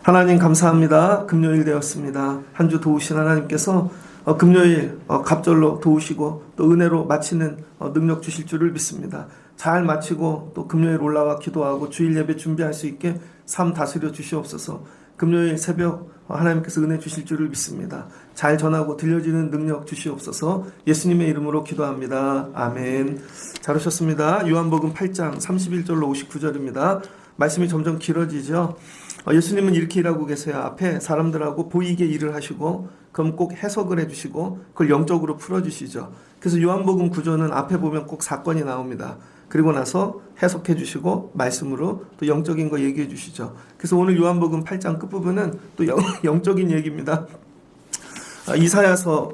하나님 감사합니다. 금요일 되었습니다. 한 주 도우신 하나님께서 금요일 갑절로 도우시고 또 은혜로 마치는 능력 주실 줄을 믿습니다. 잘 마치고 또 금요일 올라와 기도하고 주일 예배 준비할 수 있게 삶 다스려 주시옵소서. 금요일 새벽 하나님께서 은혜 주실 줄을 믿습니다. 잘 전하고 들려지는 능력 주시옵소서. 예수님의 이름으로 기도합니다. 아멘. 잘 오셨습니다. 요한복음 8장 31절로 59절입니다. 말씀이 점점 길어지죠. 예수님은 이렇게 일하고 계세요. 앞에 사람들하고 보이게 일을 하시고 그럼 꼭 해석을 해주시고 그걸 영적으로 풀어주시죠. 그래서 요한복음 구조는 앞에 보면 꼭 사건이 나옵니다. 그리고 나서 해석해 주시고 말씀으로 또 영적인 거 얘기해 주시죠. 그래서 오늘 요한복음 8장 끝부분은 또 영적인 얘기입니다. 이사야서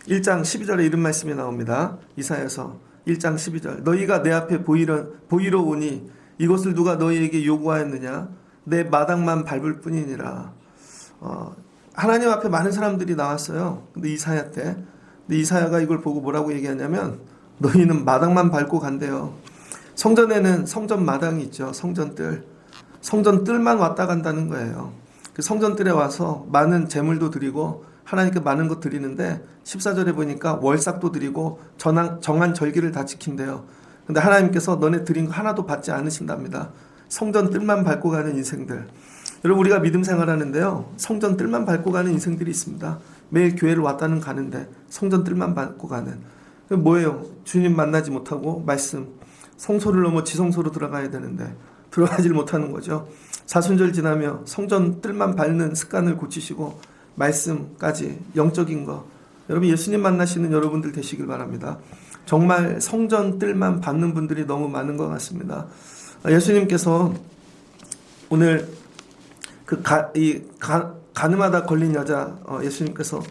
1장 12절에 이런 말씀이 나옵니다. 이사야서 1장 12절 너희가 내 앞에 보이러 오니 이것을 누가 너희에게 요구하였느냐 내 마당만 밟을 뿐이니라. 하나님 앞에 많은 사람들이 나왔어요. 근데 이사야 때. 근데 이사야가 이걸 보고 뭐라고 얘기하냐면 너희는 마당만 밟고 간대요. 성전에는 성전 마당이 있죠. 성전뜰. 성전뜰만 왔다 간다는 거예요. 그 성전뜰에 와서 많은 제물도 드리고 하나님께 많은 것 드리는데 14절에 보니까 월삭도 드리고 정한 절기를 다 지킨대요. 근데 하나님께서 너네 드린 거 하나도 받지 않으신답니다. 성전 뜰만 밟고 가는 인생들. 여러분 우리가 믿음 생활하는데요. 성전 뜰만 밟고 가는 인생들이 있습니다. 매일 교회를 왔다는 가는데 성전 뜰만 밟고 가는. 뭐예요? 주님 만나지 못하고 말씀. 성소를 넘어 지성소로 들어가야 되는데 들어가질 못하는 거죠. 사순절 지나며 성전 뜰만 밟는 습관을 고치시고 말씀까지 영적인 거. 여러분 예수님 만나시는 여러분들 되시길 바랍니다. 정말 성전 뜰만 밟는 분들이 너무 많은 것 같습니다. 예수님께서 오늘 가늠하다 걸린 여자 예수님께서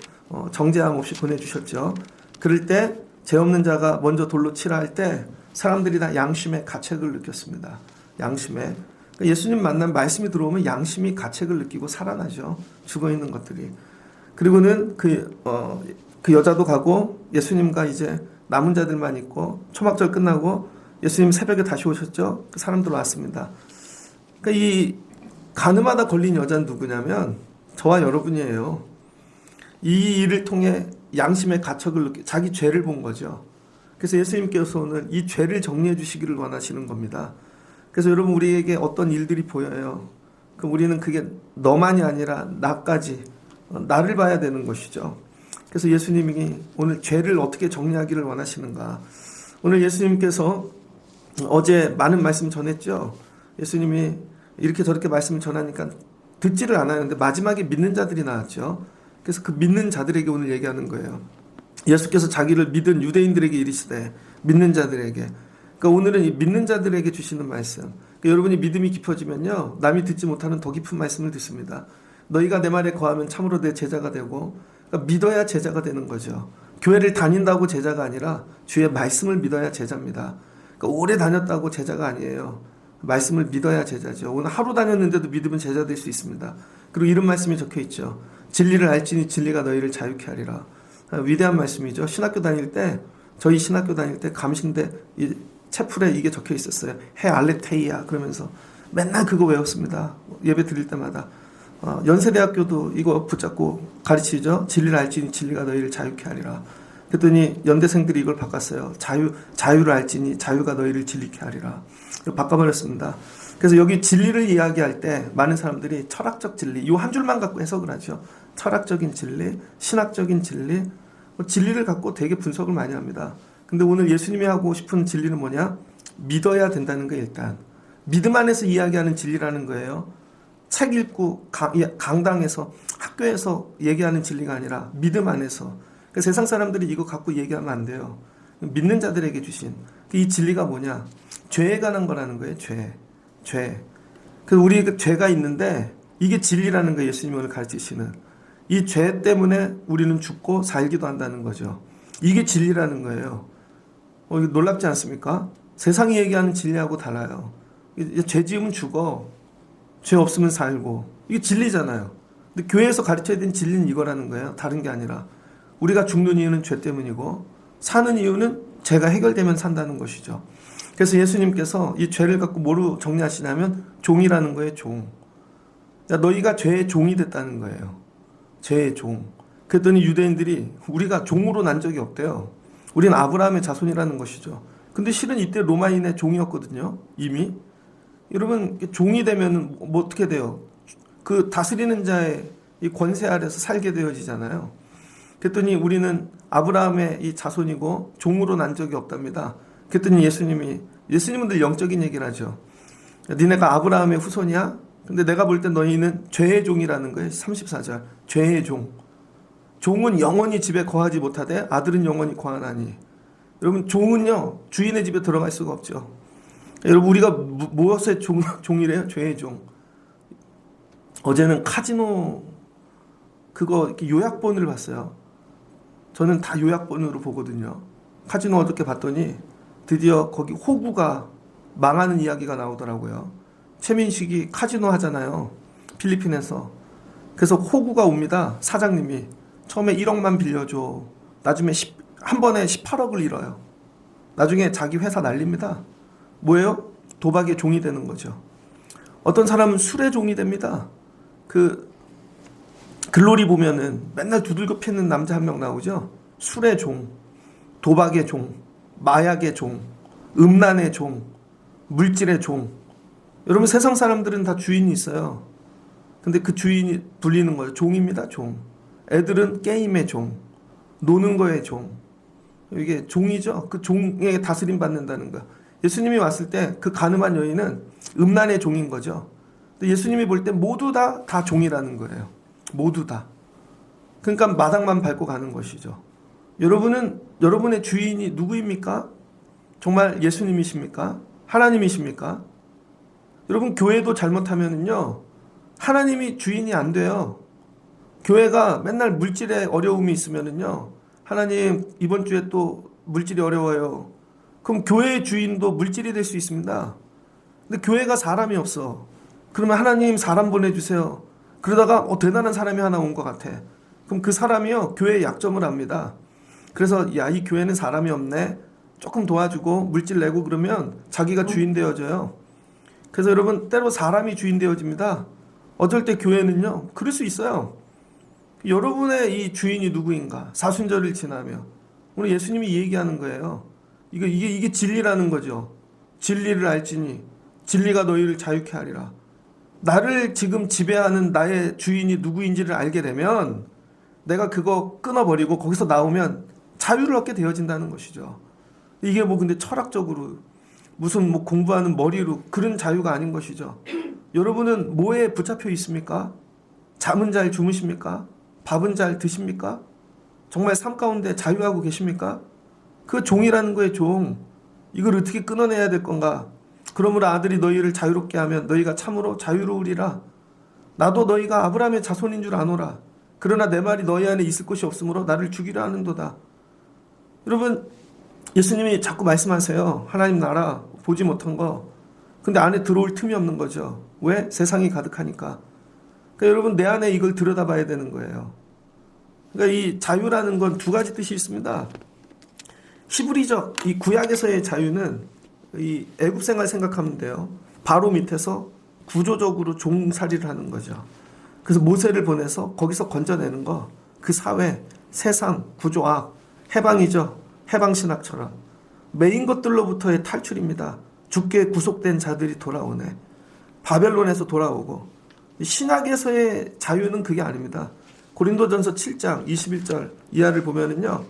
정죄함 없이 보내주셨죠. 그럴 때 죄 없는 자가 먼저 돌로 치라 할 때 사람들이 다 양심의 가책을 느꼈습니다. 양심에. 예수님 만난 말씀이 들어오면 양심이 가책을 느끼고 살아나죠. 죽어있는 것들이. 그리고는 그 여자도 가고 예수님과 이제 남은 자들만 있고 초막절 끝나고 예수님 새벽에 다시 오셨죠. 그 사람들 왔습니다. 그러니까 이 가늠하다 걸린 여자는 누구냐면 저와 여러분이에요. 이 일을 통해 양심의 가책을 자기 죄를 본 거죠. 그래서 예수님께서 오늘 이 죄를 정리해 주시기를 원하시는 겁니다. 그래서 여러분 우리에게 어떤 일들이 보여요. 그럼 우리는 그게 너만이 아니라 나까지 나를 봐야 되는 것이죠. 그래서 예수님이 오늘 죄를 어떻게 정리하기를 원하시는가. 오늘 예수님께서 어제 많은 말씀 전했죠. 예수님이 이렇게 저렇게 말씀을 전하니까 듣지를 않았는데 마지막에 믿는 자들이 나왔죠. 그래서 그 믿는 자들에게 오늘 얘기하는 거예요. 예수께서 자기를 믿은 유대인들에게 이르시되 믿는 자들에게. 그러니까 오늘은 이 믿는 자들에게 주시는 말씀. 그러니까 여러분이 믿음이 깊어지면요. 남이 듣지 못하는 더 깊은 말씀을 듣습니다. 너희가 내 말에 거하면 참으로 내 제자가 되고 그러니까 믿어야 제자가 되는 거죠. 교회를 다닌다고 제자가 아니라 주의 말씀을 믿어야 제자입니다. 그러니까 오래 다녔다고 제자가 아니에요. 말씀을 믿어야 제자죠. 오늘 하루 다녔는데도 믿으면 제자 될 수 있습니다. 그리고 이런 말씀이 적혀 있죠. 진리를 알지니 진리가 너희를 자유케 하리라. 위대한 말씀이죠. 저희 신학교 다닐 때 감신대 이 채플에 이게 적혀 있었어요. 해 알레테이아 그러면서 맨날 그거 외웠습니다. 예배 드릴 때마다. 연세대학교도 이거 붙잡고 가르치죠. 진리를 알지니 진리가 너희를 자유케 하리라. 그랬더니 연대생들이 이걸 바꿨어요. 자유를 알지니 자유가 너희를 진리케 하리라. 바꿔버렸습니다. 그래서 여기 진리를 이야기할 때 많은 사람들이 철학적 진리, 이 한 줄만 갖고 해석을 하죠. 철학적인 진리, 신학적인 진리, 진리를 갖고 되게 분석을 많이 합니다. 근데 오늘 예수님이 하고 싶은 진리는 뭐냐? 믿어야 된다는 거예요. 일단 믿음 안에서 이야기하는 진리라는 거예요. 책 읽고 강당에서 학교에서 얘기하는 진리가 아니라 믿음 안에서. 그러니까 세상 사람들이 이거 갖고 얘기하면 안 돼요. 믿는 자들에게 주신 이 진리가 뭐냐? 죄에 관한 거라는 거예요. 죄. 그래서 우리 그 죄가 있는데 이게 진리라는 거예요. 예수님이 오늘 가르치시는 이 죄 때문에 우리는 죽고 살기도 한다는 거죠. 이게 진리라는 거예요. 이거 놀랍지 않습니까? 세상이 얘기하는 진리하고 달라요. 죄 지으면 죽어. 죄 없으면 살고. 이게 진리잖아요. 근데 교회에서 가르쳐야 되는 진리는 이거라는 거예요. 다른 게 아니라. 우리가 죽는 이유는 죄 때문이고 사는 이유는 죄가 해결되면 산다는 것이죠. 그래서 예수님께서 이 죄를 갖고 뭐로 정리하시냐면 종이라는 거예요. 종. 너희가 죄의 종이 됐다는 거예요. 죄의 종. 그랬더니 유대인들이 우리가 종으로 난 적이 없대요. 우리는 아브라함의 자손이라는 것이죠. 근데 실은 이때 로마인의 종이었거든요. 이미. 여러분 종이 되면 뭐 어떻게 돼요? 그 다스리는 자의 이 권세 아래서 살게 되어지잖아요. 그랬더니 우리는 아브라함의 이 자손이고 종으로 난 적이 없답니다. 그랬더니 예수님은 늘 영적인 얘기를 하죠. 니네가 아브라함의 후손이야? 근데 내가 볼 때 너희는 죄의 종이라는 거예요. 34절. 죄의 종. 종은 영원히 집에 거하지 못하되 아들은 영원히 거하나니. 여러분 종은요 주인의 집에 들어갈 수가 없죠. 여러분 우리가 무엇의 종이래요? 죄의 종. 어제는 카지노 그거 이렇게 요약본을 봤어요. 저는 다 요약본으로 보거든요. 카지노 어저께 봤더니 드디어 거기 호구가 망하는 이야기가 나오더라고요. 최민식이 카지노 하잖아요. 필리핀에서. 그래서 호구가 옵니다. 사장님이. 처음에 1억만 빌려줘. 나중에 한 번에 18억을 잃어요. 나중에 자기 회사 날립니다. 뭐예요? 도박의 종이 되는 거죠. 어떤 사람은 술의 종이 됩니다. 그 글로리 보면은 맨날 두들겨 패는 남자 한 명 나오죠. 술의 종, 도박의 종, 마약의 종, 음란의 종, 물질의 종. 여러분 세상 사람들은 다 주인이 있어요. 근데 그 주인이 불리는 거예요. 종입니다. 종. 애들은 게임의 종, 노는 거의 종. 이게 종이죠. 그 종에 다스림 받는다는 거. 예수님이 왔을 때 그 가늠한 여인은 음란의 종인 거죠. 근데 예수님이 볼 때 모두 다 종이라는 거예요. 모두 다. 그러니까 마당만 밟고 가는 것이죠. 여러분의 주인이 누구입니까? 정말 예수님이십니까? 하나님이십니까? 여러분 교회도 잘못하면은요 하나님이 주인이 안 돼요. 교회가 맨날 물질에 어려움이 있으면은요 하나님 이번 주에 또 물질이 어려워요. 그럼 교회의 주인도 물질이 될 수 있습니다. 근데 교회가 사람이 없어. 그러면 하나님 사람 보내주세요. 그러다가 대단한 사람이 하나 온 것 같아. 그럼 그 사람이요 교회의 약점을 압니다. 그래서 야, 이 교회는 사람이 없네. 조금 도와주고 물질 내고 그러면 자기가 주인 되어져요. 그래서 여러분 때로 사람이 주인 되어집니다. 어쩔 때 교회는요 그럴 수 있어요. 여러분의 이 주인이 누구인가? 사순절을 지나며 오늘 예수님이 얘기하는 거예요. 이게 진리라는 거죠. 진리를 알지니 진리가 너희를 자유케 하리라. 나를 지금 지배하는 나의 주인이 누구인지를 알게 되면 내가 그거 끊어버리고 거기서 나오면 자유를 얻게 되어진다는 것이죠. 이게 뭐 근데 철학적으로 무슨 뭐 공부하는 머리로 그런 자유가 아닌 것이죠. 여러분은 뭐에 붙잡혀 있습니까? 잠은 잘 주무십니까? 밥은 잘 드십니까? 정말 삶 가운데 자유하고 계십니까? 그 종이라는 거에 종. 이걸 어떻게 끊어내야 될 건가? 그러므로 아들이 너희를 자유롭게 하면 너희가 참으로 자유로우리라. 나도 너희가 아브라함의 자손인 줄 아노라. 그러나 내 말이 너희 안에 있을 것이 없으므로 나를 죽이려 하는도다. 여러분 예수님이 자꾸 말씀하세요. 하나님 나라 보지 못한 거. 근데 안에 들어올 틈이 없는 거죠. 왜? 세상이 가득하니까. 그러니까 여러분 내 안에 이걸 들여다봐야 되는 거예요. 그러니까 이 자유라는 건 두 가지 뜻이 있습니다. 히브리적 이 구약에서의 자유는 이 애굽 생활 생각하면 돼요. 바로 밑에서 구조적으로 종살이를 하는 거죠. 그래서 모세를 보내서 거기서 건져내는 거. 그 사회, 세상, 구조학, 해방이죠. 해방신학처럼. 메인 것들로부터의 탈출입니다. 죽게 구속된 자들이 돌아오네. 바벨론에서 돌아오고. 신학에서의 자유는 그게 아닙니다. 고린도전서 7장 21절 이하를 보면은요.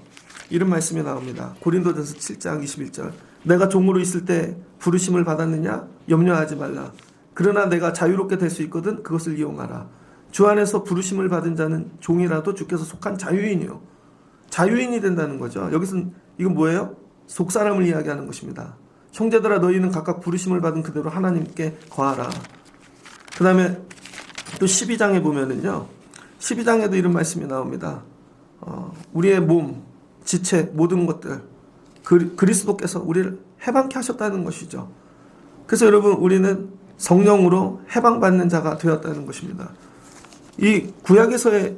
이런 말씀이 나옵니다. 고린도전서 7장 21절. 내가 종으로 있을 때 부르심을 받았느냐? 염려하지 말라. 그러나 내가 자유롭게 될 수 있거든 그것을 이용하라. 주 안에서 부르심을 받은 자는 종이라도 주께서 속한 자유인이요. 자유인이 된다는 거죠. 여기서는 이건 뭐예요? 속사람을 이야기하는 것입니다. 형제들아 너희는 각각 부르심을 받은 그대로 하나님께 거하라. 그 다음에 또 12장에 보면은요. 12장에도 이런 말씀이 나옵니다. 우리의 몸, 지체, 모든 것들 그리스도께서 우리를 해방케 하셨다는 것이죠. 그래서 여러분 우리는 성령으로 해방받는 자가 되었다는 것입니다. 이 구약에서의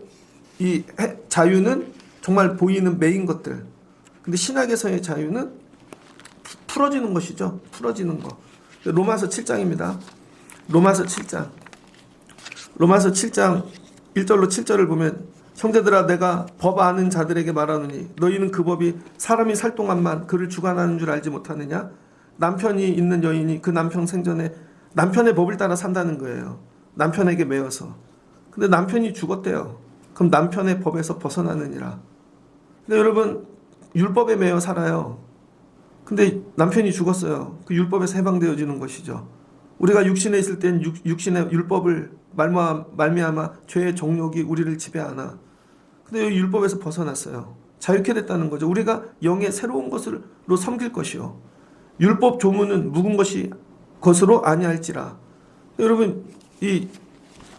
이 자유는 정말 보이는 메인 것들. 근데 신학에서의 자유는 풀어지는 것이죠. 풀어지는 거. 로마서 7장입니다. 로마서 7장 1절로 7절을 보면 형제들아 내가 법 아는 자들에게 말하노니 너희는 그 법이 사람이 살 동안만 그를 주관하는 줄 알지 못하느냐. 남편이 있는 여인이 그 남편 생전에 남편의 법을 따라 산다는 거예요. 남편에게 매여서. 근데 남편이 죽었대요. 그럼 남편의 법에서 벗어나느니라. 근데 여러분 율법에 매여 살아요. 근데 남편이 죽었어요. 그 율법에서 해방되어지는 것이죠. 우리가 육신에 있을 땐 육신의 율법을 말미암아 죄의 정욕이 우리를 지배하나. 근데 여기 율법에서 벗어났어요. 자유케 됐다는 거죠. 우리가 영의 새로운 것으로 섬길 것이요. 율법 조문은 묵은 것으로 아니할지라. 여러분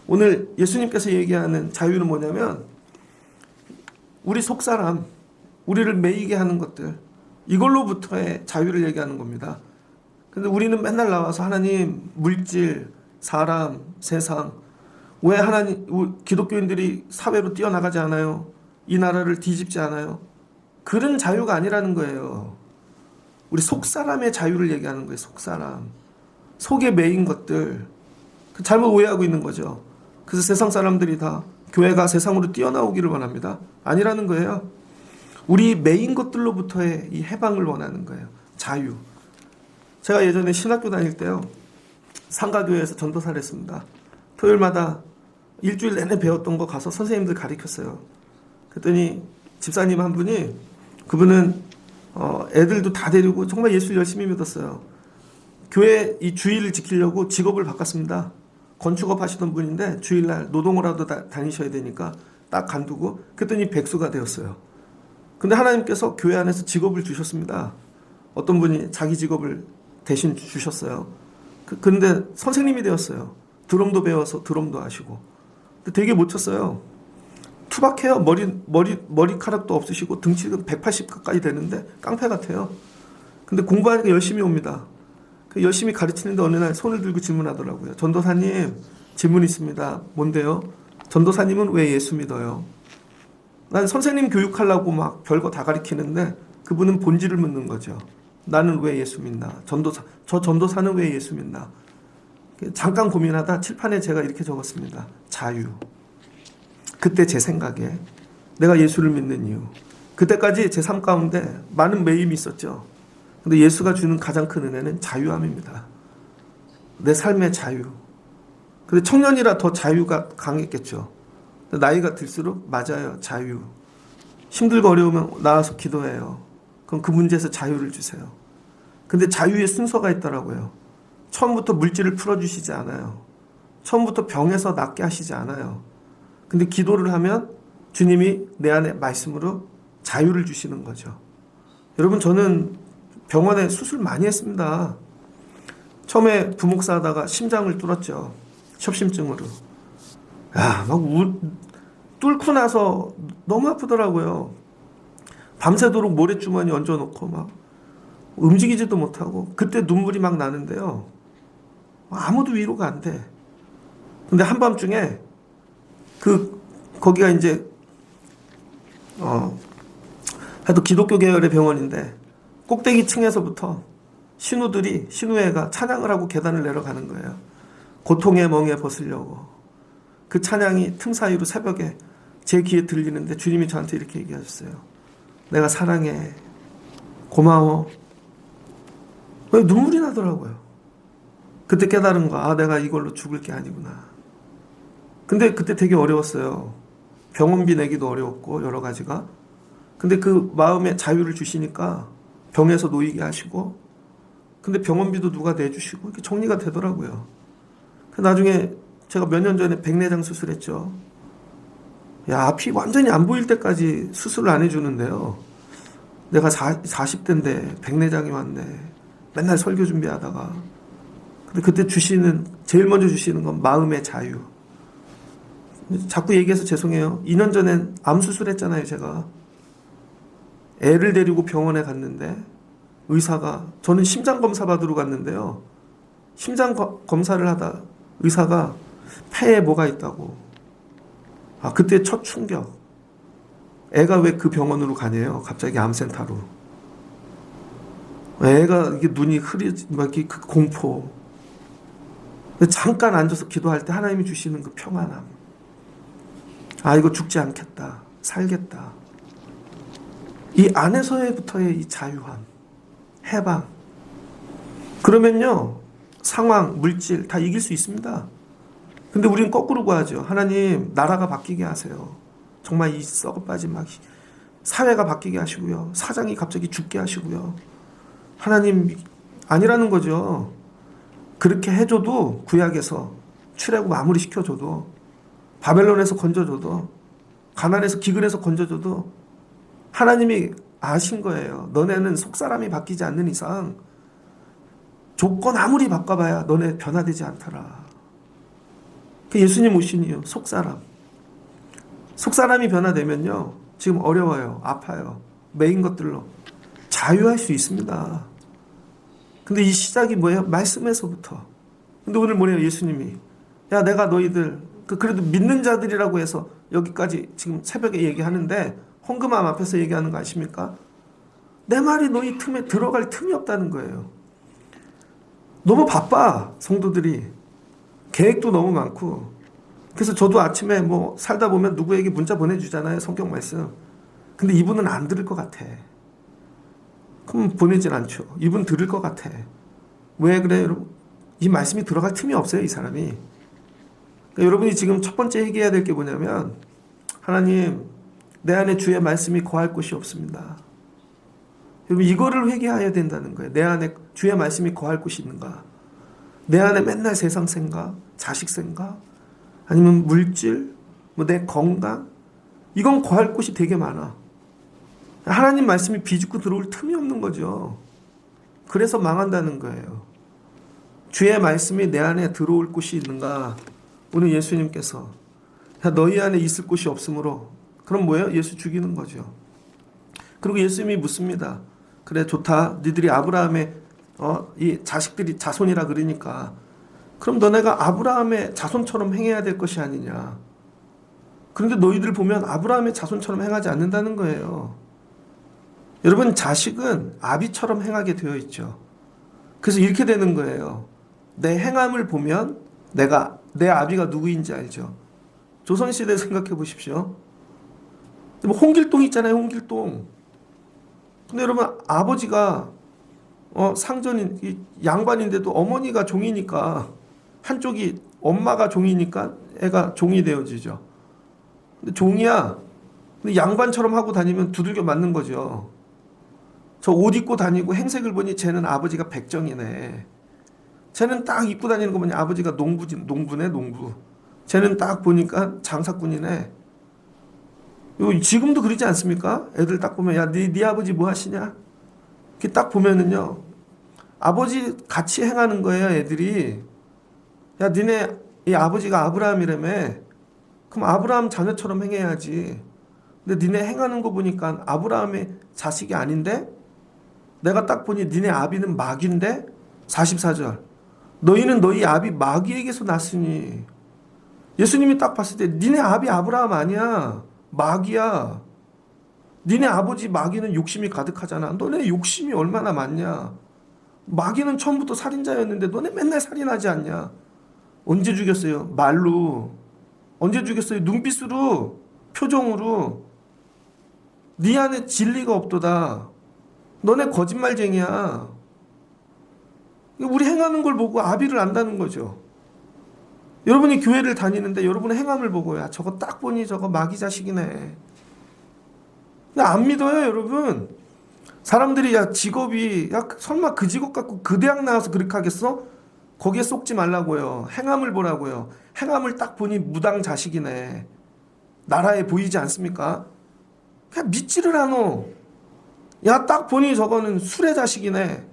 오늘 예수님께서 얘기하는 자유는 뭐냐면 우리 속사람, 우리를 매이게 하는 것들, 이걸로부터의 자유를 얘기하는 겁니다. 근데 우리는 맨날 나와서 하나님, 물질, 사람, 세상, 왜 기독교인들이 사회로 뛰어나가지 않아요? 이 나라를 뒤집지 않아요? 그런 자유가 아니라는 거예요. 우리 속사람의 자유를 얘기하는 거예요. 속사람. 속에 매인 것들. 잘못 오해하고 있는 거죠. 그래서 세상 사람들이 다 교회가 세상으로 뛰어나오기를 원합니다. 아니라는 거예요. 우리 매인 것들로부터의 이 해방을 원하는 거예요. 자유. 제가 예전에 신학교 다닐 때요. 상가교회에서 전도사를 했습니다. 토요일마다 일주일 내내 배웠던 거 가서 선생님들 가르쳤어요. 그랬더니 집사님 한 분이 그분은 애들도 다 데리고 정말 예수를 열심히 믿었어요. 교회 이 주일을 지키려고 직업을 바꿨습니다. 건축업 하시던 분인데 주일날 노동을 다니셔야 되니까 딱 간두고 그랬더니 백수가 되었어요. 근데 하나님께서 교회 안에서 직업을 주셨습니다. 어떤 분이 자기 직업을 대신 주셨어요. 근데 선생님이 되었어요. 드럼도 배워서 드럼도 하시고. 근데 되게 못 쳤어요. 투박해요. 머리카락도 없으시고 등치가 180 가까이 되는데 깡패 같아요. 근데 공부하니까 열심히 옵니다. 열심히 가르치는데 어느 날 손을 들고 질문하더라고요. 전도사님, 질문 있습니다. 뭔데요? 전도사님은 왜 예수 믿어요? 난 선생님 교육하려고 막 별거 다 가르치는데 그분은 본질을 묻는 거죠. 나는 왜 예수 믿나? 저 전도사는 왜 예수 믿나? 잠깐 고민하다 칠판에 제가 이렇게 적었습니다. 자유. 그때 제 생각에 내가 예수를 믿는 이유. 그때까지 제 삶 가운데 많은 매임이 있었죠. 근데 예수가 주는 가장 큰 은혜는 자유함입니다. 내 삶의 자유. 근데 청년이라 더 자유가 강했겠죠. 나이가 들수록 맞아요. 자유. 힘들고 어려우면 나와서 기도해요. 그럼 그 문제에서 자유를 주세요. 근데 자유의 순서가 있더라고요. 처음부터 물질을 풀어주시지 않아요. 처음부터 병에서 낫게 하시지 않아요. 근데 기도를 하면 주님이 내 안에 말씀으로 자유를 주시는 거죠. 여러분 저는 병원에 수술 많이 했습니다. 처음에 부목사 하다가 심장을 뚫었죠. 협심증으로. 뚫고 나서 너무 아프더라고요. 밤새도록 모래주머니 얹어놓고 막 움직이지도 못하고 그때 눈물이 막 나는데요. 아무도 위로가 안 돼. 근데 한밤중에 거기가 이제 하여튼 기독교 계열의 병원인데 꼭대기 층에서부터 신우회가 찬양을 하고 계단을 내려가는 거예요. 고통의 멍에 벗으려고. 그 찬양이 틈 사이로 새벽에 제 귀에 들리는데 주님이 저한테 이렇게 얘기하셨어요. 내가 사랑해. 고마워. 눈물이 나더라고요. 그때 깨달은 거. 내가 이걸로 죽을 게 아니구나. 근데 그때 되게 어려웠어요. 병원비 내기도 어려웠고 여러 가지가. 근데 그 마음에 자유를 주시니까 병에서 놓이게 하시고 근데 병원비도 누가 내주시고 이렇게 정리가 되더라고요. 나중에 제가 몇 년 전에 백내장 수술했죠. 앞이 완전히 안 보일 때까지 수술을 안 해주는데요. 내가 40대인데 백내장이 왔네. 맨날 설교 준비하다가. 근데 그때 제일 먼저 주시는 건 마음의 자유. 자꾸 얘기해서 죄송해요. 2년 전엔 암 수술했잖아요, 제가. 애를 데리고 병원에 갔는데 저는 심장 검사 받으러 갔는데요. 심장 검사를 하다 의사가 폐에 뭐가 있다고. 그때 첫 충격. 애가 왜 그 병원으로 가냐요? 갑자기 암센터로. 애가 이게 눈이 흐리지, 막 이렇게 그 공포. 잠깐 앉아서 기도할 때 하나님이 주시는 그 평안함. 아, 이거 죽지 않겠다. 살겠다. 이 안에서부터의 이 자유함, 해방. 그러면요, 상황, 물질 다 이길 수 있습니다. 근데 우리는 거꾸로 구하죠. 하나님, 나라가 바뀌게 하세요. 정말 이 썩어 빠진 막 사회가 바뀌게 하시고요. 사장이 갑자기 죽게 하시고요. 하나님 아니라는 거죠. 그렇게 해줘도 구약에서 출애굽 마무리 시켜줘도 바벨론에서 건져줘도 가나안에서 기근에서 건져줘도 하나님이 아신 거예요. 너네는 속사람이 바뀌지 않는 이상 조건 아무리 바꿔봐야 너네 변화되지 않더라. 그 예수님 오시니요. 속사람이 변화되면요. 지금 어려워요. 아파요. 메인 것들로 자유할 수 있습니다. 근데 이 시작이 뭐예요? 말씀에서부터. 근데 오늘 뭐래요? 예수님이 야, 내가 너희들 그래도 믿는 자들이라고 해서 여기까지 지금 새벽에 얘기하는데 헌금함 앞에서 얘기하는 거 아십니까? 내 말이 너희 틈에 들어갈 틈이 없다는 거예요. 너무 바빠, 성도들이. 계획도 너무 많고. 그래서 저도 아침에 뭐 살다 보면 누구에게 문자 보내주잖아요. 성경 말씀. 근데 이분은 안 들을 것 같아. 그럼 보내진 않죠. 이분 들을 것 같아. 왜 그래, 여러분? 이 말씀이 들어갈 틈이 없어요, 이 사람이. 그러니까 여러분이 지금 첫 번째 회개해야 될 게 뭐냐면, 하나님, 내 안에 주의 말씀이 거할 곳이 없습니다. 여러분, 이거를 회개해야 된다는 거예요. 내 안에 주의 말씀이 거할 곳이 있는가? 내 안에 맨날 세상 생각, 자식 생각, 아니면 물질, 뭐 내 건강, 이건 거할 곳이 되게 많아. 하나님 말씀이 비집고 들어올 틈이 없는 거죠. 그래서 망한다는 거예요. 주의 말씀이 내 안에 들어올 곳이 있는가? 오늘 예수님께서 야, 너희 안에 있을 곳이 없으므로. 그럼 뭐예요? 예수 죽이는 거죠. 그리고 예수님이 묻습니다. 그래, 좋다. 니들이 아브라함의 이 자식들이 자손이라 그러니까 그럼 너네가 아브라함의 자손처럼 행해야 될 것이 아니냐. 그런데 너희들 보면 아브라함의 자손처럼 행하지 않는다는 거예요. 여러분, 자식은 아비처럼 행하게 되어 있죠. 그래서 이렇게 되는 거예요. 내 행함을 보면 내 아비가 누구인지 알죠. 조선시대 생각해 보십시오. 뭐 홍길동 있잖아요. 홍길동. 근데 여러분, 아버지가 상전인 양반인데도 어머니가 종이니까, 한쪽이 엄마가 종이니까 애가 종이 되어지죠. 근데 종이야. 근데 양반처럼 하고 다니면 두들겨 맞는 거죠. 저 옷 입고 다니고 행색을 보니 쟤는 아버지가 백정이네. 쟤는 딱 입고 다니는 거 보니 아버지가 농부네, 농부. 쟤는 딱 보니까 장사꾼이네. 지금도 그러지 않습니까? 애들 딱 보면 야, 네 아버지 뭐 하시냐? 이렇게 딱 보면은요, 아버지 같이 행하는 거예요, 애들이. 야, 니네 이 아버지가 아브라함이라며. 그럼 아브라함 자녀처럼 행해야지. 근데 니네 행하는 거 보니까 아브라함의 자식이 아닌데? 내가 딱 보니 니네 아비는 마귀인데? 44절. 너희는 너희 아비 마귀에게서 났으니. 예수님이 딱 봤을 때 니네 아비 아브라함 아니야. 마귀야. 니네 아버지 마귀는 욕심이 가득하잖아. 너네 욕심이 얼마나 많냐. 마귀는 처음부터 살인자였는데 너네 맨날 살인하지 않냐. 언제 죽였어요? 말로. 언제 죽였어요? 눈빛으로, 표정으로. 네 안에 진리가 없도다. 너네 거짓말쟁이야. 우리 행하는 걸 보고 아비를 안다는 거죠. 여러분이 교회를 다니는데 여러분의 행함을 보고 야, 저거 딱 보니 저거 마귀 자식이네. 안 믿어요, 여러분. 사람들이 야, 직업이 야, 설마 그 직업 갖고 그 대학 나와서 그렇게 하겠어? 거기에 쏙지 말라고요. 행함을 보라고요. 행함을 딱 보니 무당 자식이네. 나라에 보이지 않습니까? 그냥 믿지를 않어. 야, 딱 보니 저거는 술의 자식이네.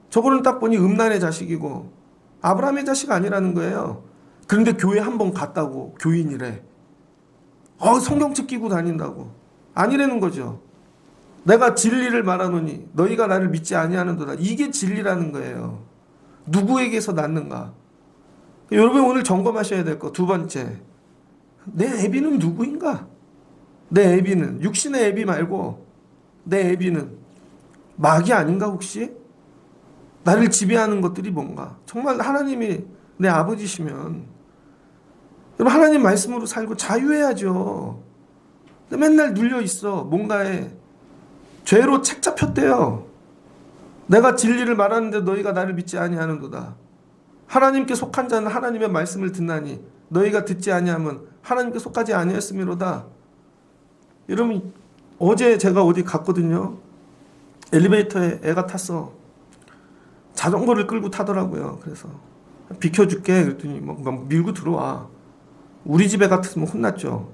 저거는 딱 보니 음란의 자식이고 아브라함의 자식 아니라는 거예요. 그런데 교회 한 번 갔다고 교인이래. 성경책 끼고 다닌다고. 아니라는 거죠. 내가 진리를 말하노니 너희가 나를 믿지 아니하는도다. 이게 진리라는 거예요. 누구에게서 났는가? 여러분, 오늘 점검하셔야 될 거 두 번째. 내 애비는 누구인가? 내 애비는, 육신의 애비 말고 내 애비는 마귀 아닌가 혹시? 나를 지배하는 것들이 뭔가? 정말 하나님이 내 아버지시면 여러분 하나님 말씀으로 살고 자유해야죠. 맨날 눌려 있어. 뭔가에 죄로 책 잡혔대요. 내가 진리를 말하는데 너희가 나를 믿지 아니하는도다. 하나님께 속한 자는 하나님의 말씀을 듣나니 너희가 듣지 아니하면 하나님께 속하지 아니했음이로다. 여러분 어제 제가 어디 갔거든요. 엘리베이터에 애가 탔어. 자전거를 끌고 타더라고요. 그래서 비켜줄게 그랬더니 막 밀고 들어와. 우리 집에 같았으면 혼났죠.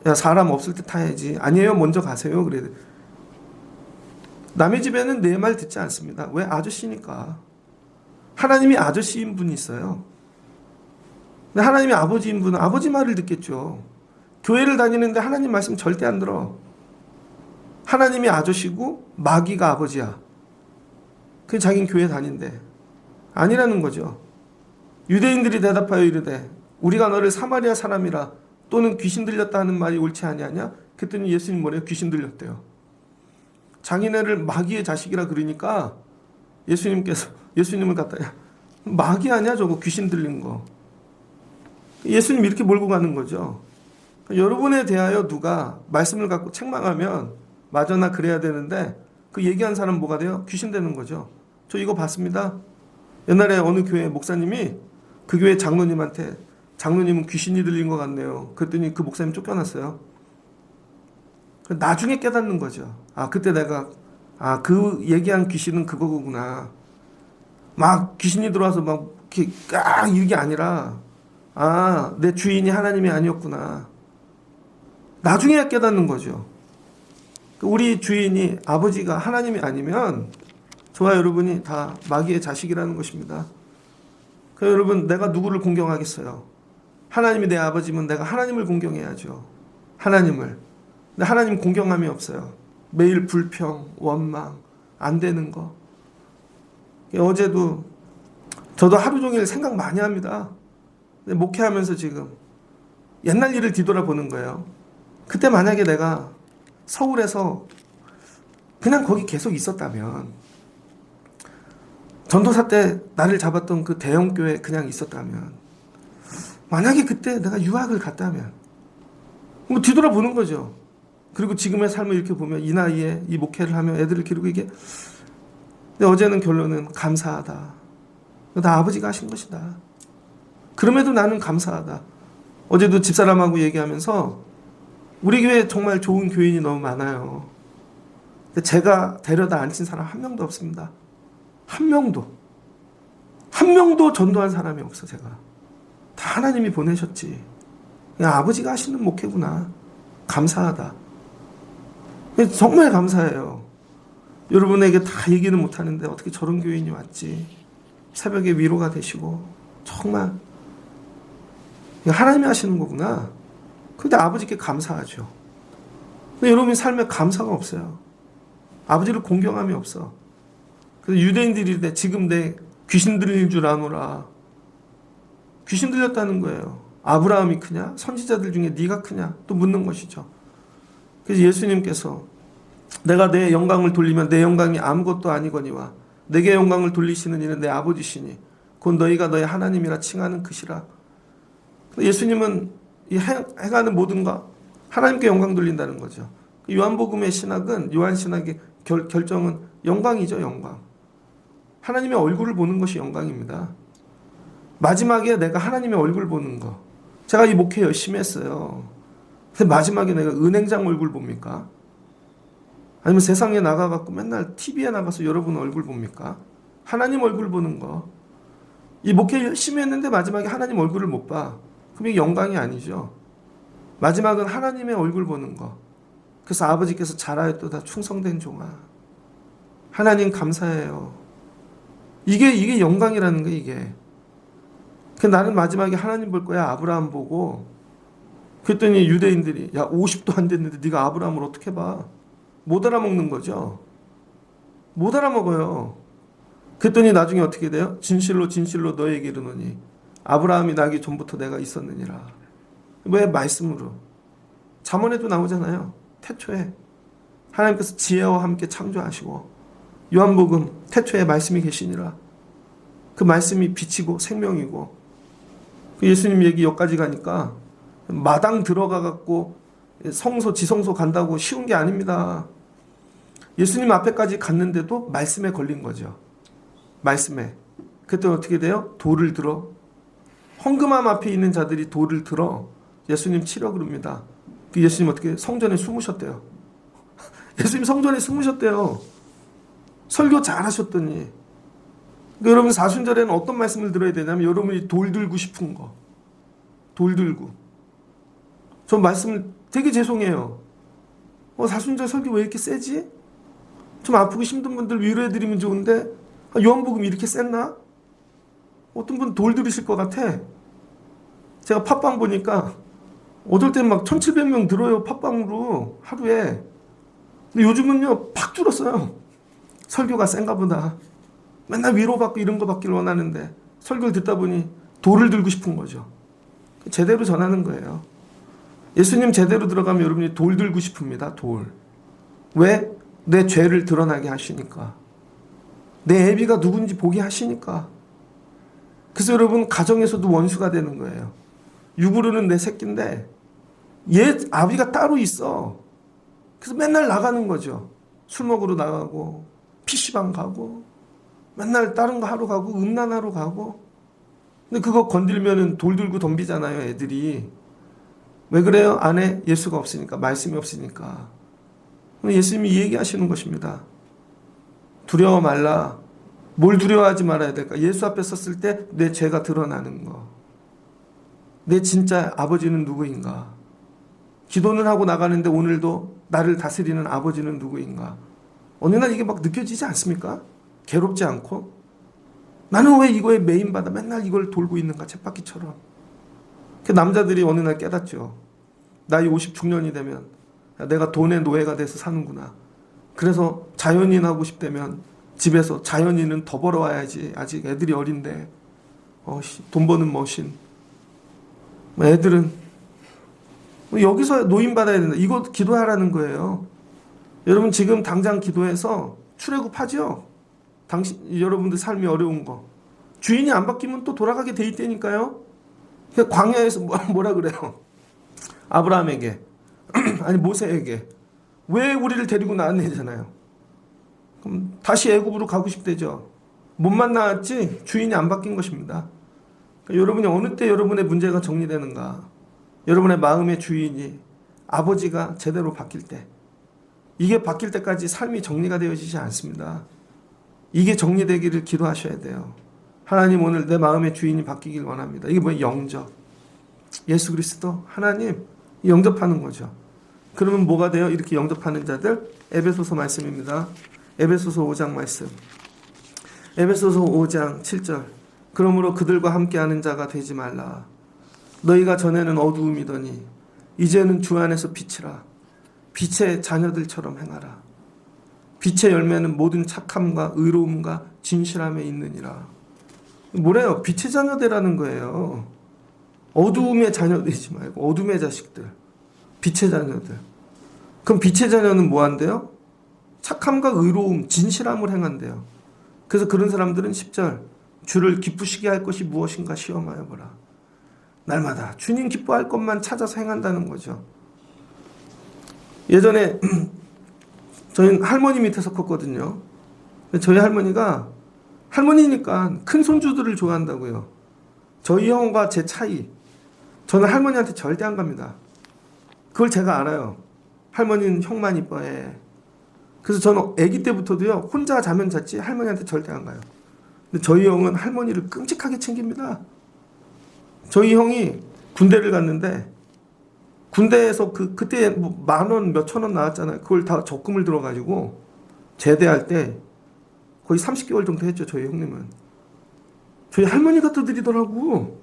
야 사람 없을 때 타야지. 아니에요 먼저 가세요. 그래. 남의 집에는 내 말 듣지 않습니다. 왜? 아저씨니까. 하나님이 아저씨인 분이 있어요. 근데 하나님이 아버지인 분은 아버지 말을 듣겠죠. 교회를 다니는데 하나님 말씀 절대 안 들어. 하나님이 아저씨고 마귀가 아버지야. 그 자기는 교회 다닌대. 아니라는 거죠. 유대인들이 대답하여 이르되 우리가 너를 사마리아 사람이라 또는 귀신 들렸다 하는 말이 옳지 아니하냐? 그랬더니 예수님 뭐래요? 귀신 들렸대요. 자기네를 마귀의 자식이라 그러니까 예수님을 갖다 야 마귀 아니야 저거 귀신 들린 거. 예수님 이렇게 몰고 가는 거죠. 여러분에 대하여 누가 말씀을 갖고 책망하면 맞아 나 그래야 되는데 그 얘기한 사람 뭐가 돼요? 귀신 되는 거죠. 저 이거 봤습니다. 옛날에 어느 교회 목사님이 그 교회 장로님한테 장로님은 귀신이 들린 것 같네요. 그랬더니 그 목사님 쫓겨났어요. 나중에 깨닫는 거죠. 아 그때 내가 그 얘기한 귀신은 그거구나. 막 귀신이 들어와서 막 이게 아니라 내 주인이 하나님이 아니었구나. 나중에 깨닫는 거죠. 우리 주인이 아버지가 하나님이 아니면 저와 여러분이 다 마귀의 자식이라는 것입니다. 그래서 여러분 내가 누구를 공경하겠어요? 하나님이 내 아버지면 내가 하나님을 공경해야죠. 하나님을. 근데 하나님 공경함이 없어요. 매일 불평, 원망, 안 되는 거. 어제도 저도 하루 종일 생각 많이 합니다. 근데 목회하면서 지금 옛날 일을 뒤돌아보는 거예요. 그때 만약에 내가 서울에서 그냥 거기 계속 있었다면, 전도사 때 나를 잡았던 그 대형 교회 그냥 있었다면, 만약에 그때 내가 유학을 갔다면, 뭐 뒤돌아보는 거죠. 그리고 지금의 삶을 이렇게 보면 이 나이에 이 목회를 하며 애들을 기르고 이게. 근데 어제는 결론은 감사하다. 나 아버지가 하신 것이다. 그럼에도 나는 감사하다. 어제도 집사람하고 얘기하면서 우리 교회에 정말 좋은 교인이 너무 많아요. 근데 제가 데려다 앉힌 사람 한 명도 없습니다. 한 명도 전도한 사람이 없어. 제가 다 하나님이 보내셨지. 그냥 아버지가 하시는 목회구나. 감사하다. 정말 감사해요. 여러분에게 다 얘기는 못하는데 어떻게 저런 교인이 왔지. 새벽에 위로가 되시고 정말 하나님이 하시는 거구나. 근데 아버지께 감사하죠. 근데 여러분 삶에 감사가 없어요. 아버지를 공경함이 없어. 그래서 유대인들이 지금 내 귀신 들린 줄 아노라. 귀신 들렸다는 거예요. 아브라함이 크냐? 선지자들 중에 네가 크냐? 또 묻는 것이죠. 그래서 예수님께서 내가 내 영광을 돌리면 내 영광이 아무것도 아니거니와 내게 영광을 돌리시는 이는 내 아버지시니 곧 너희가 너희 하나님이라 칭하는 그시라. 예수님은 이 행하는 모든 것 하나님께 영광 돌린다는 거죠. 요한복음의 신학은 요한 신학의 결정은 영광이죠. 영광. 하나님의 얼굴을 보는 것이 영광입니다. 마지막에 내가 하나님의 얼굴 보는 거. 제가 이 목회 열심히 했어요. 근데 마지막에 내가 은행장 얼굴 봅니까? 아니면 세상에 나가갖고 맨날 TV에 나가서 여러분 얼굴 봅니까? 하나님 얼굴 보는 거. 이 목회 열심히 했는데 마지막에 하나님 얼굴을 못 봐. 그럼 이게 영광이 아니죠. 마지막은 하나님의 얼굴 보는 거. 그래서 아버지께서 잘하였도다 충성된 종아. 하나님 감사해요. 이게 영광이라는 거야 이게. 나는 마지막에 하나님 볼 거야. 아브라함 보고. 그랬더니 유대인들이 야 50도 안 됐는데 네가 아브라함을 어떻게 봐. 못 알아먹는 거죠. 못 알아먹어요. 그랬더니 나중에 어떻게 돼요? 진실로 진실로 너에게 이르노니 아브라함이 나기 전부터 내가 있었느니라. 왜? 말씀으로. 잠언에도 나오잖아요. 태초에 하나님께서 지혜와 함께 창조하시고 요한복음 태초에 말씀이 계시니라. 그 말씀이 빛이고 생명이고 예수님 얘기 여기까지 가니까 마당 들어가 갖고 성소 지성소 간다고 쉬운 게 아닙니다. 예수님 앞에까지 갔는데도 말씀에 걸린 거죠. 말씀에. 그때 어떻게 돼요? 돌을 들어. 헌금함 앞에 있는 자들이 돌을 들어 예수님 치려 그럽니다. 예수님 어떻게 성전에 숨으셨대요. 예수님 성전에 숨으셨대요. 설교 잘하셨더니. 여러분 사순절에는 어떤 말씀을 들어야 되냐면 여러분이 돌 들고 싶은 거. 돌 들고. 전 말씀을 되게 죄송해요. 사순절 설교 왜 이렇게 세지? 좀 아프고 힘든 분들 위로해드리면 좋은데 요한복음 이렇게 셌나? 어떤 분 돌 들으실 것 같아. 제가 팟빵 보니까 어떨 땐 막 1700명 들어요. 팟빵으로 하루에. 근데 요즘은요 팍 줄었어요. 설교가 센가 보다. 맨날 위로받고 이런 거 받기를 원하는데 설교를 듣다 보니 돌을 들고 싶은 거죠. 제대로 전하는 거예요. 예수님 제대로 들어가면 여러분이 돌 들고 싶습니다. 돌. 왜? 내 죄를 드러나게 하시니까. 내 애비가 누군지 보게 하시니까. 그래서 여러분 가정에서도 원수가 되는 거예요. 육으로는 내 새끼인데 얘 아비가 따로 있어. 그래서 맨날 나가는 거죠. 술 먹으러 나가고 PC방 가고 맨날 다른 거 하러 가고 음란하러 가고. 근데 그거 건들면은 돌 들고 덤비잖아요. 애들이. 왜 그래요? 안에 예수가 없으니까. 말씀이 없으니까. 예수님이 이 얘기하시는 것입니다. 두려워 말라. 뭘 두려워하지 말아야 될까? 예수 앞에 섰을 때 내 죄가 드러나는 거. 내 진짜 아버지는 누구인가? 기도는 하고 나가는데 오늘도 나를 다스리는 아버지는 누구인가? 어느 날 이게 막 느껴지지 않습니까? 괴롭지 않고? 나는 왜 이거에 메인받아 맨날 이걸 돌고 있는가? 쳇바퀴처럼. 그 남자들이 어느 날 깨닫죠. 나이 50 중년이 되면 내가 돈의 노예가 돼서 사는구나. 그래서 자연인 하고 싶다면 집에서 자연인은 더 벌어와야지. 아직 애들이 어린데. 돈 버는 머신. 애들은 여기서 노인받아야 된다. 이거 기도하라는 거예요. 여러분 지금 당장 기도해서 출애굽하죠. 여러분들 삶이 어려운 거. 주인이 안 바뀌면 또 돌아가게 돼 있다니까요. 광야에서 뭐라 그래요? 아브라함에게 아니 모세에게 왜 우리를 데리고 나왔냐잖아요. 그럼 다시 애굽으로 가고 싶대죠. 몸만 나왔지 주인이 안 바뀐 것입니다. 그러니까 여러분이 어느 때 여러분의 문제가 정리되는가? 여러분의 마음의 주인이 아버지가 제대로 바뀔 때, 이게 바뀔 때까지 삶이 정리가 되어지지 않습니다. 이게 정리되기를 기도하셔야 돼요. 하나님 오늘 내 마음의 주인이 바뀌길 원합니다. 이게 뭐예요? 영접. 예수 그리스도 하나님 영접하는 거죠. 그러면 뭐가 돼요? 이렇게 영접하는 자들. 에베소서 말씀입니다. 에베소서 5장 말씀. 에베소서 5장 7절. 그러므로 그들과 함께하는 자가 되지 말라. 너희가 전에는 어두움이더니 이제는 주 안에서 빛이라. 빛의 자녀들처럼 행하라. 빛의 열매는 모든 착함과 의로움과 진실함에 있느니라. 뭐래요? 빛의 자녀들이라는 거예요. 어두움의 자녀되지 말고 어둠의 자식들. 빛의 자녀들. 그럼 빛의 자녀는 뭐 한대요? 착함과 의로움, 진실함을 행한대요. 그래서 그런 사람들은 10절 주를 기쁘시게 할 것이 무엇인가 시험하여 보라. 날마다 주님 기뻐할 것만 찾아서 행한다는 거죠. 예전에 저희는 할머니 밑에서 컸거든요. 저희 할머니가 할머니니까 큰 손주들을 좋아한다고요. 저희 형과 제 차이. 저는 할머니한테 절대 안 갑니다. 그걸 제가 알아요. 할머니는 형만 이뻐해. 그래서 저는 아기 때부터도요. 혼자 자면 잤지 할머니한테 절대 안 가요. 근데 저희 형은 할머니를 끔찍하게 챙깁니다. 저희 형이 군대를 갔는데 군대에서 그때 뭐 10,000원 몇천 원 나왔잖아요. 그걸 다 적금을 들어가지고 제대할 때 거의 30개월 정도 했죠. 저희 형님은. 저희 할머니가 떠드리더라고.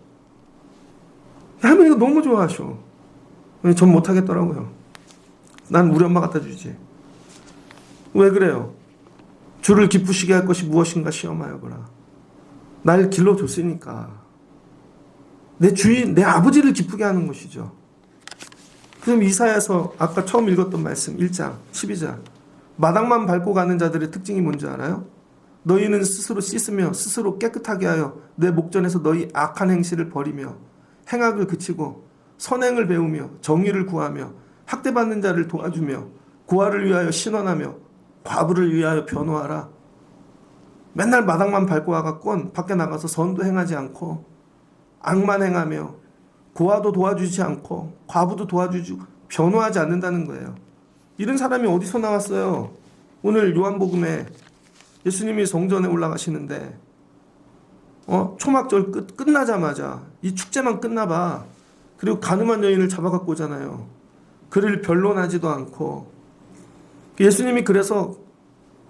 할머니가 너무 좋아하셔. 전 못하겠더라고요. 난 우리 엄마 갖다 주지. 왜 그래요? 주를 기쁘시게 할 것이 무엇인가 시험하여 보라. 날 길러줬으니까. 내 주인, 내 아버지를 기쁘게 하는 것이죠. 그럼 이사야서 아까 처음 읽었던 말씀 1장 12절 마당만 밟고 가는 자들의 특징이 뭔지 알아요? 너희는 스스로 씻으며 스스로 깨끗하게 하여 내 목전에서 너희 악한 행실을 버리며 행악을 그치고 선행을 배우며 정의를 구하며 학대받는 자를 도와주며 고아를 위하여 신원하며 과부를 위하여 변호하라. 맨날 마당만 밟고 와갖곤 밖에 나가서 선도 행하지 않고 악만 행하며 고아도 도와주지 않고 과부도 도와주지 변호하지 않는다는 거예요. 이런 사람이 어디서 나왔어요? 오늘 요한복음에 예수님이 성전에 올라가시는데 초막절 끝나자마자 이 축제만 끝나봐. 그리고 가늠한 여인을 잡아갖고 오잖아요. 그를 변론하지도 않고 예수님이 그래서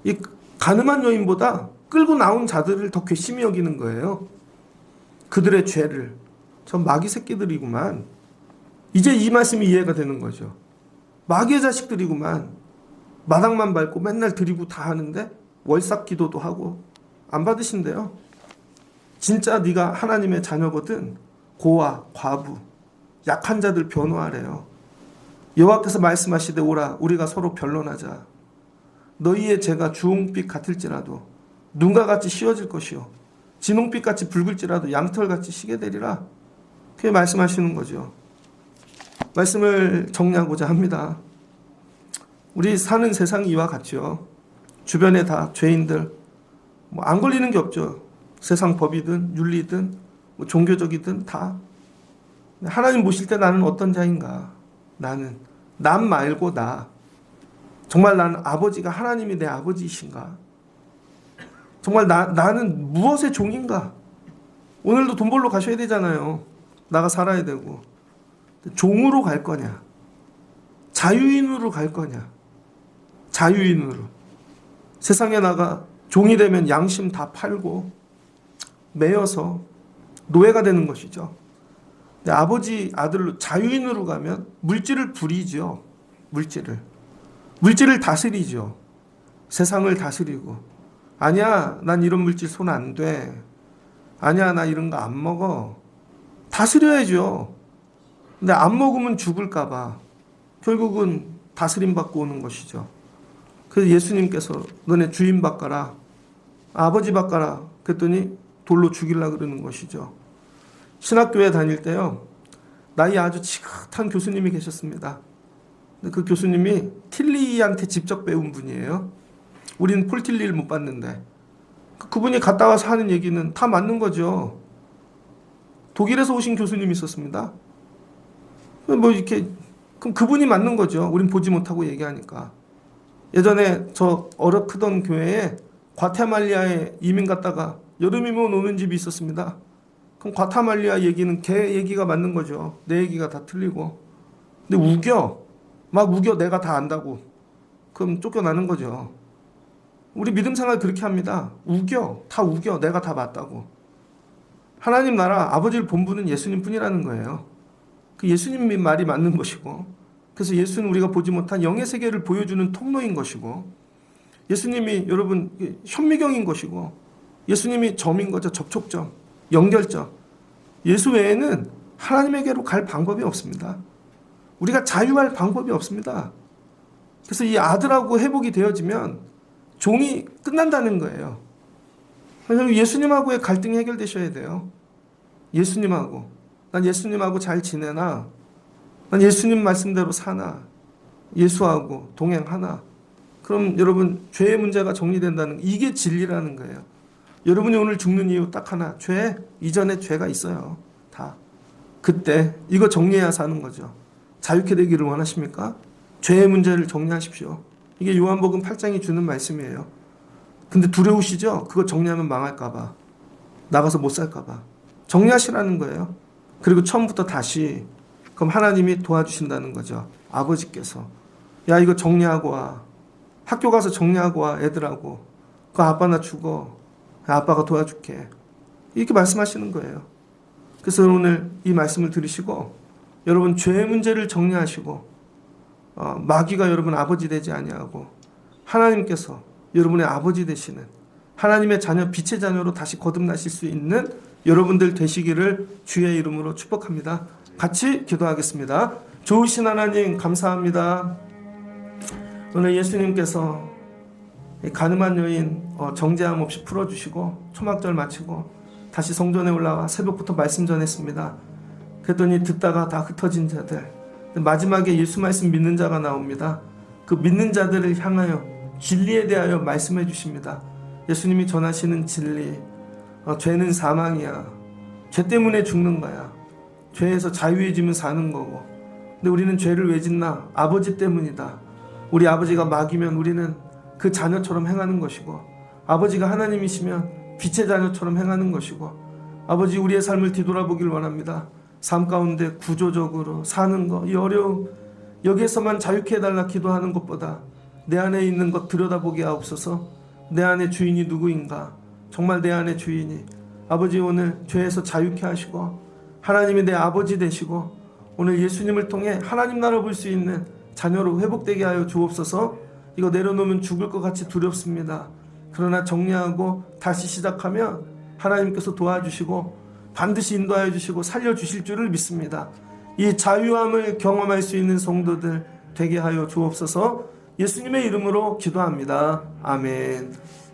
이 가늠한 여인보다 끌고 나온 자들을 더 괘씸히 여기는 거예요. 그들의 죄를. 전 마귀 새끼들이구만. 이제 이 말씀이 이해가 되는 거죠. 마귀의 자식들이구만. 마당만 밟고 맨날 드리고 다 하는데 월삭 기도도 하고 안 받으신대요. 진짜 네가 하나님의 자녀거든. 고아, 과부, 약한 자들 변호하래요. 여호와께서 말씀하시되 오라 우리가 서로 변론하자. 너희의 죄가 주홍빛 같을지라도 눈과 같이 씌어질 것이요 진홍빛 같이 붉을지라도 양털같이 시게 되리라. 그게 말씀하시는 거죠. 말씀을 정리하고자 합니다. 우리 사는 세상이 이와 같죠. 주변에 다 죄인들 안 걸리는 게 없죠. 세상 법이든 윤리든 종교적이든 다. 하나님 보실 때 나는 어떤 자인가? 남 말고 나. 정말 나는 아버지가 하나님이 내 아버지이신가? 정말 나는 무엇의 종인가? 오늘도 돈 벌러 가셔야 되잖아요. 나가 살아야 되고. 종으로 갈 거냐? 자유인으로 갈 거냐? 자유인으로. 세상에 나가 종이 되면 양심 다 팔고 매여서 노예가 되는 것이죠. 근데 아버지 아들로 자유인으로 가면 물질을 부리죠. 물질을 다스리죠. 세상을 다스리고 아니야 난 이런 물질 손 안 돼. 아니야 나 이런 거 안 먹어. 다스려야죠. 근데 안 먹으면 죽을까 봐 결국은 다스림 받고 오는 것이죠. 그래서 예수님께서 너네 주인 바꿔라. 아버지 바꿔라. 그랬더니 돌로 죽이려고 그러는 것이죠. 신학교에 다닐 때요. 나이 아주 지긋한 교수님이 계셨습니다. 그 교수님이 틸리한테 직접 배운 분이에요. 우리는 폴 틸리를 못 봤는데 그분이 갔다 와서 하는 얘기는 다 맞는 거죠. 독일에서 오신 교수님이 있었습니다. 그럼 그분이 맞는 거죠. 우린 보지 못하고 얘기하니까. 예전에 저 어려 크던 교회에 과테말리아에 이민 갔다가 여름이면 오는 집이 있었습니다. 그럼 과테말리아 얘기는 걔 얘기가 맞는 거죠. 내 얘기가 다 틀리고. 근데 막 우겨 내가 다 안다고. 그럼 쫓겨나는 거죠. 우리 믿음 생활 그렇게 합니다. 다 우겨 내가 다 맞다고. 하나님 나라 아버지를 본분은 예수님 뿐이라는 거예요. 그 예수님 말이 맞는 것이고 그래서 예수는 우리가 보지 못한 영의 세계를 보여주는 통로인 것이고 예수님이 여러분 현미경인 것이고 예수님이 점인 거죠. 접촉점, 연결점. 예수 외에는 하나님에게로 갈 방법이 없습니다. 우리가 자유할 방법이 없습니다. 그래서 이 아들하고 회복이 되어지면 종이 끝난다는 거예요. 그래서 예수님하고의 갈등이 해결되셔야 돼요. 난 예수님하고 잘 지내나? 난 예수님 말씀대로 사나? 예수하고 동행하나? 그럼 여러분 죄의 문제가 정리된다는 이게 진리라는 거예요. 여러분이 오늘 죽는 이유 딱 하나. 이전에 죄가 있어요. 다. 그때 이거 정리해야 사는 거죠. 자유케 되기를 원하십니까? 죄의 문제를 정리하십시오. 이게 요한복음 8장이 주는 말씀이에요. 근데 두려우시죠? 그거 정리하면 망할까 봐. 나가서 못 살까 봐. 정리하시라는 거예요. 그리고 처음부터 다시 그럼 하나님이 도와주신다는 거죠. 아버지께서 야 이거 정리하고 와. 학교 가서 정리하고 와 애들하고. 그 아빠 나 죽어. 아빠가 도와줄게. 이렇게 말씀하시는 거예요. 그래서 오늘 이 말씀을 들으시고 여러분 죄의 문제를 정리하시고 마귀가 여러분 아버지 되지 아니하고 하나님께서 여러분의 아버지 되시는 하나님의 자녀 빛의 자녀로 다시 거듭나실 수 있는 여러분들 되시기를 주의 이름으로 축복합니다. 같이 기도하겠습니다. 좋으신 하나님 감사합니다. 오늘 예수님께서 이 가늠한 여인 정죄함 없이 풀어주시고 초막절 마치고 다시 성전에 올라와 새벽부터 말씀 전했습니다. 그랬더니 듣다가 다 흩어진 자들, 마지막에 예수 말씀 믿는 자가 나옵니다. 그 믿는 자들을 향하여 진리에 대하여 말씀해 주십니다. 예수님이 전하시는 진리, 죄는 사망이야. 죄 때문에 죽는 거야. 죄에서 자유해지면 사는 거고. 근데 우리는 죄를 왜 짓나? 아버지 때문이다. 우리 아버지가 마귀면 우리는 그 자녀처럼 행하는 것이고, 아버지가 하나님이시면 빛의 자녀처럼 행하는 것이고, 아버지 우리의 삶을 뒤돌아보길 원합니다. 삶 가운데 구조적으로 사는 거, 이 어려움, 여기에서만 자유케 해달라 기도하는 것보다 내 안에 있는 것 들여다보게 하옵소서. 내 안에 주인이 누구인가? 정말 내 안에 주인이 아버지 오늘 죄에서 자유케 하시고 하나님이 내 아버지 되시고 오늘 예수님을 통해 하나님 나라 볼 수 있는 자녀로 회복되게 하여 주옵소서. 이거 내려놓으면 죽을 것 같이 두렵습니다. 그러나 정리하고 다시 시작하면 하나님께서 도와주시고 반드시 인도하여 주시고 살려주실 줄을 믿습니다. 이 자유함을 경험할 수 있는 성도들 되게 하여 주옵소서. 예수님의 이름으로 기도합니다. 아멘.